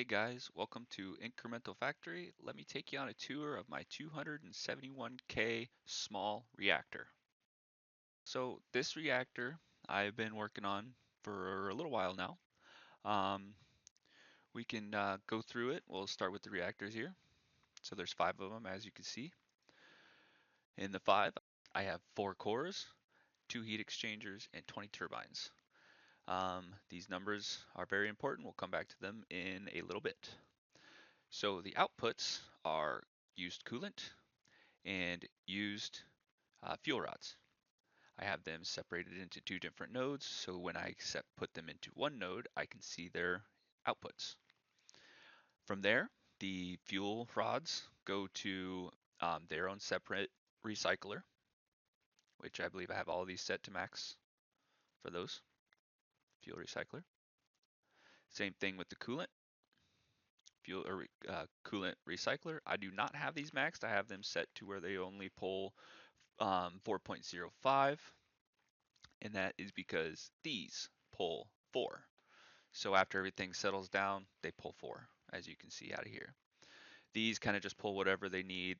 Hey guys, welcome to Incremental Factory. Let me take you on a tour of my 271K small reactor. So this reactor I've been working on for a little while now. Um, we can go through it. We'll start with the reactors here. So there's 5 of them, as you can see. In the 5, I have 4 cores, 2 heat exchangers, and 20 turbines. These numbers are very important. We'll come back to them in a little bit. So the outputs are used coolant and used fuel rods. I have them separated into 2 different nodes, so when I put them into one node, I can see their outputs. From there, the fuel rods go to their own separate recycler, which I believe I have all of these set to max for those, fuel recycler. Same thing with the coolant, coolant recycler. I do not have these maxed. I have them set to where they only pull 4.05, and that is because these pull 4. So after everything settles down, they pull 4, as you can see out of here. These kind of just pull whatever they need.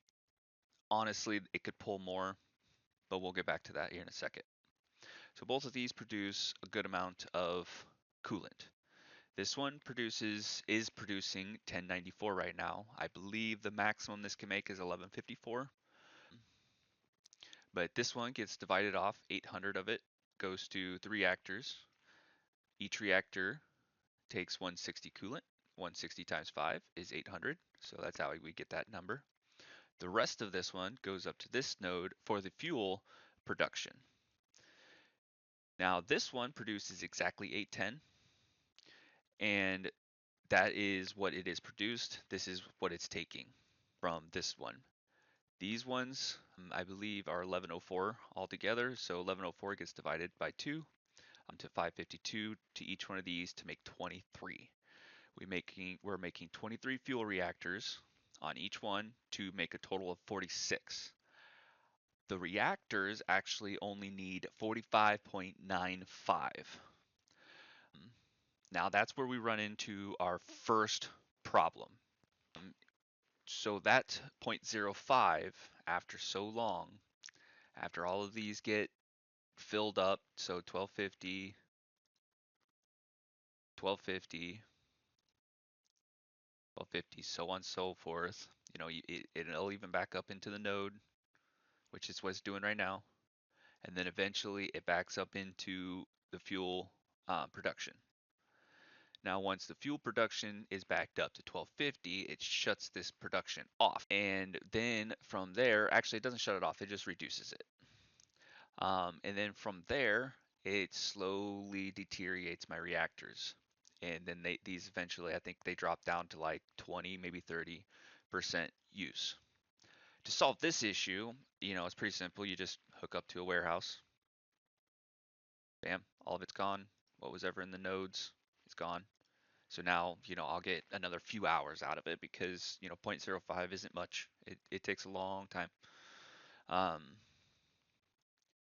Honestly, it could pull more, but we'll get back to that here in a second. So both of these produce a good amount of coolant. This one is producing 1094 right now. I believe the maximum this can make is 1154. But this one gets divided off. 800 of it goes to the reactors. Each reactor takes 160 coolant. 160 times 5 is 800. So that's how we get that number. The rest of this one goes up to this node for the fuel production. Now this one produces exactly 810, and that is what it is produced. This is what it's taking from this one. These ones, I believe, are 1104 altogether. So 1104 gets divided by 2 to 552 to each one of these to make 23. We're making 23 fuel reactors on each one to make a total of 46. The reactors actually only need 45.95. Now that's where we run into our first problem. So that 0.05, after so long, after all of these get filled up, so 1250, 1250, 1250, so on and so forth, it'll even back up into the node, which is what it's doing right now. And then eventually it backs up into the fuel production. Now, once the fuel production is backed up to 1250, it shuts this production off. And then from there, actually, it doesn't shut it off, it just reduces it. And then from there, it slowly deteriorates my reactors. And then these eventually, I think they drop down to like 20, maybe 30% use. To solve this issue, it's pretty simple. You just hook up to a warehouse. Bam, all of it's gone. What was ever in the nodes is gone. So now, I'll get another few hours out of it because, 0.05 isn't much. It takes a long time.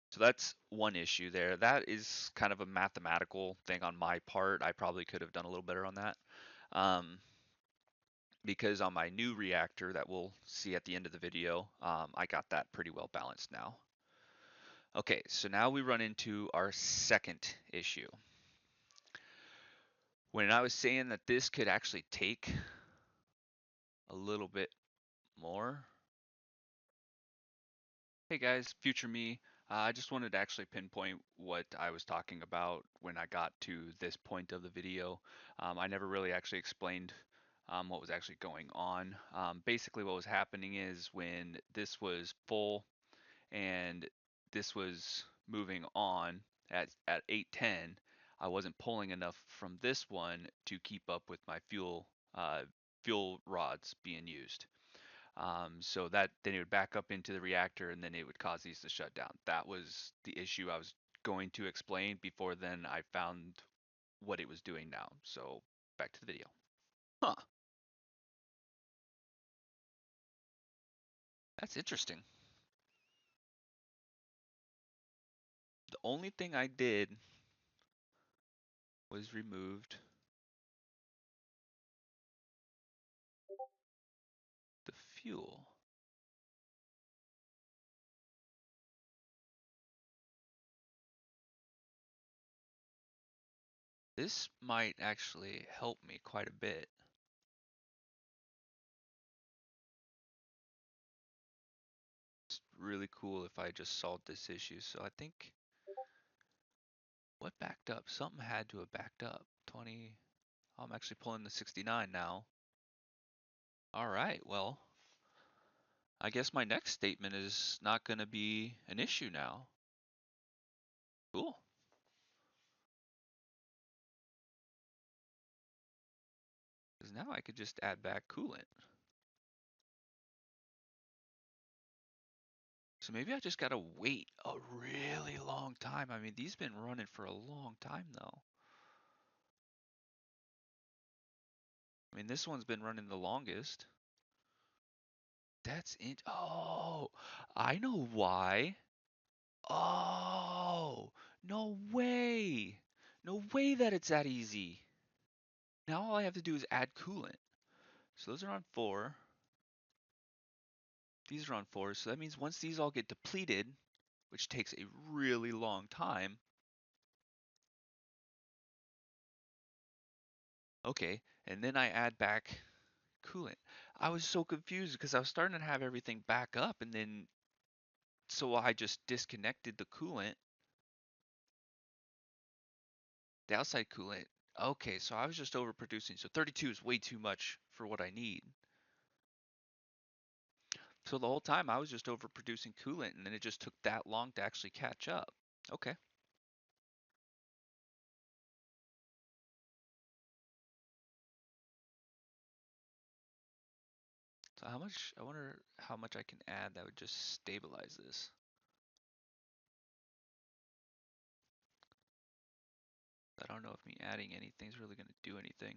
So that's one issue there. That is kind of a mathematical thing on my part. I probably could have done a little better on that. Because on my new reactor that we'll see at the end of the video, I got that pretty well balanced now. Okay, so now we run into our second issue. When I was saying that this could actually take a little bit more. Hey guys, future me. I just wanted to actually pinpoint what I was talking about when I got to this point of the video. I never really actually explained what was actually going on. Basically what was happening is when this was full and this was moving on at 810, I wasn't pulling enough from this one to keep up with my fuel rods being used. So that then it would back up into the reactor and then it would cause these to shut down. That was the issue I was going to explain before then I found what it was doing now. So back to the video. Huh, that's interesting. The only thing I did was removed fuel. This might actually help me quite a bit. It's really cool if I just solved this issue. So I think, what backed up? Something had to have backed up. 20, I'm actually pulling the 69 now. All right, well, I guess my next statement is not going to be an issue now. Cool. Because now I could just add back coolant. So maybe I just gotta wait a really long time. I mean, these been running for a long time though. I mean, this one's been running the longest. That's it. Oh, I know why. Oh, no way. No way that it's that easy. Now all I have to do is add coolant. So those are on 4. These are on 4. So that means once these all get depleted, which takes a really long time. Okay, and then I add back coolant. I was so confused because I was starting to have everything back up, and then so I just disconnected the coolant, the outside coolant. Okay, so I was just overproducing. So 32 is way too much for what I need. So the whole time I was just overproducing coolant, and then it just took that long to actually catch up. Okay. So how much, I wonder how much I can add that would just stabilize this. I don't know if me adding anything's really going to do anything.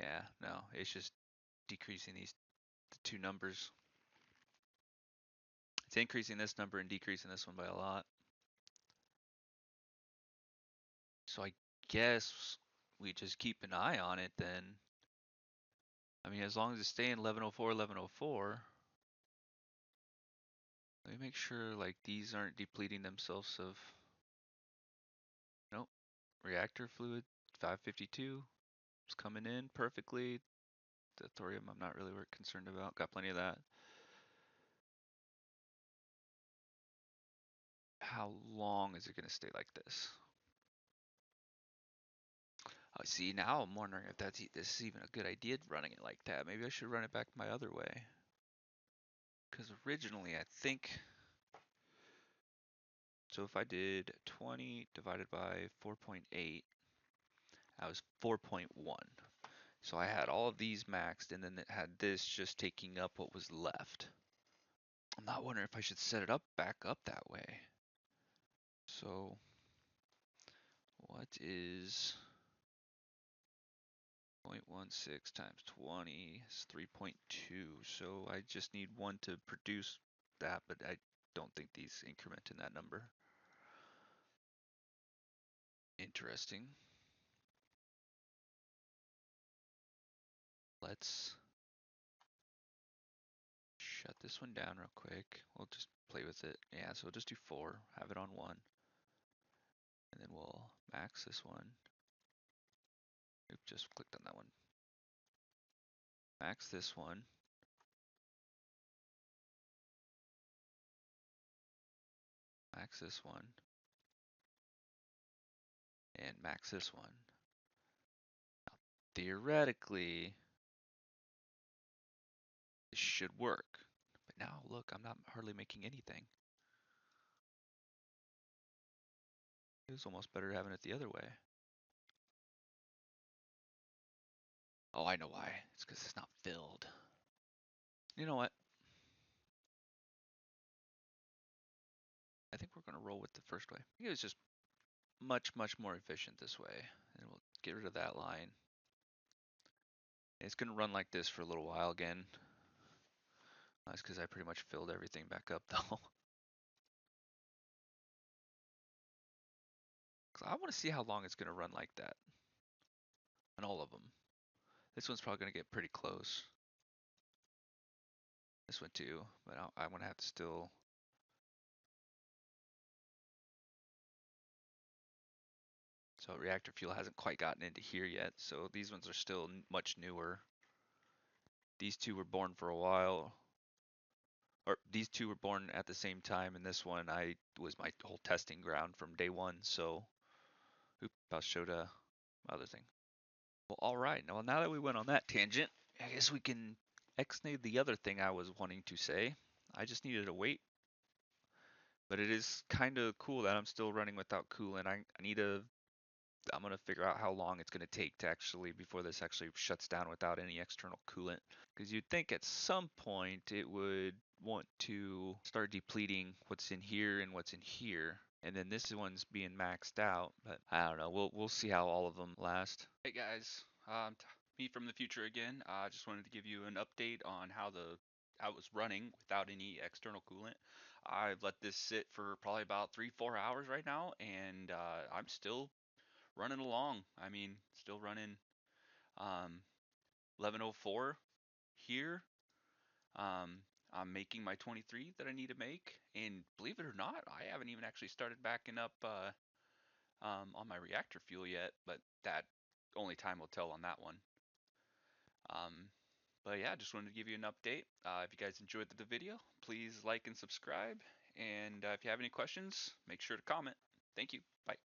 Yeah, no, it's just decreasing these the two numbers. It's increasing this number and decreasing this one by a lot. So I guess we just keep an eye on it then. I mean, as long as it's staying 1104, 1104. Let me make sure like these aren't depleting themselves of, nope, reactor fluid 552 is coming in perfectly. The thorium I'm not really concerned about, got plenty of that. How long is it gonna stay like this? Oh, see, now I'm wondering if this is even a good idea running it like that. Maybe I should run it back my other way. Because originally I think, so if I did 20 divided by 4.8, I was 4.1. So I had all of these maxed, and then it had this just taking up what was left. I'm not wondering if I should set it up back up that way. So what is 0.16 times 20 is 3.2. So I just need one to produce that, but I don't think these increment in that number. Interesting. Let's shut this one down real quick. We'll just play with it. Yeah, so we'll just do 4, have it on 1. And then we'll max this one. Oops, just clicked on that one. Max this one. Max this one. And max this one. Now, theoretically, this should work. But now look, I'm not hardly making anything. It was almost better having it the other way. Oh, I know why. It's because it's not filled. You know what? I think we're going to roll with the first way. I think it was just much, much more efficient this way. And we'll get rid of that line. It's going to run like this for a little while again. That's because I pretty much filled everything back up though. I want to see how long it's going to run like that. on all of them. This one's probably going to get pretty close. This one too, but I'm going to have to still. So reactor fuel hasn't quite gotten into here yet, so these ones are still much newer. These two were born for a while, or these two were born at the same time, and this one I was my whole testing ground from day one. So, oop, I'll show the other thing. Well, all right. Now that we went on that tangent, I guess we can exnade the other thing I was wanting to say. I just needed to wait, but it is kind of cool that I'm still running without coolant. I need to. I'm gonna figure out how long it's gonna take to actually before this actually shuts down without any external coolant. Because you'd think at some point it would want to start depleting what's in here and what's in here. And then this one's being maxed out, but I don't know. We'll see how all of them last. Hey guys, me from the future again. I just wanted to give you an update on how it was running without any external coolant. I've let this sit for probably about 3-4 hours right now, and I'm still running along. I mean, still running um, 1104 here. I'm making my 23 that I need to make, and believe it or not, I haven't even actually started backing up on my reactor fuel yet, but that only time will tell on that one. Um, but yeah, just wanted to give you an update. If you guys enjoyed the video, please like and subscribe. And if you have any questions, make sure to comment. Thank you. Bye.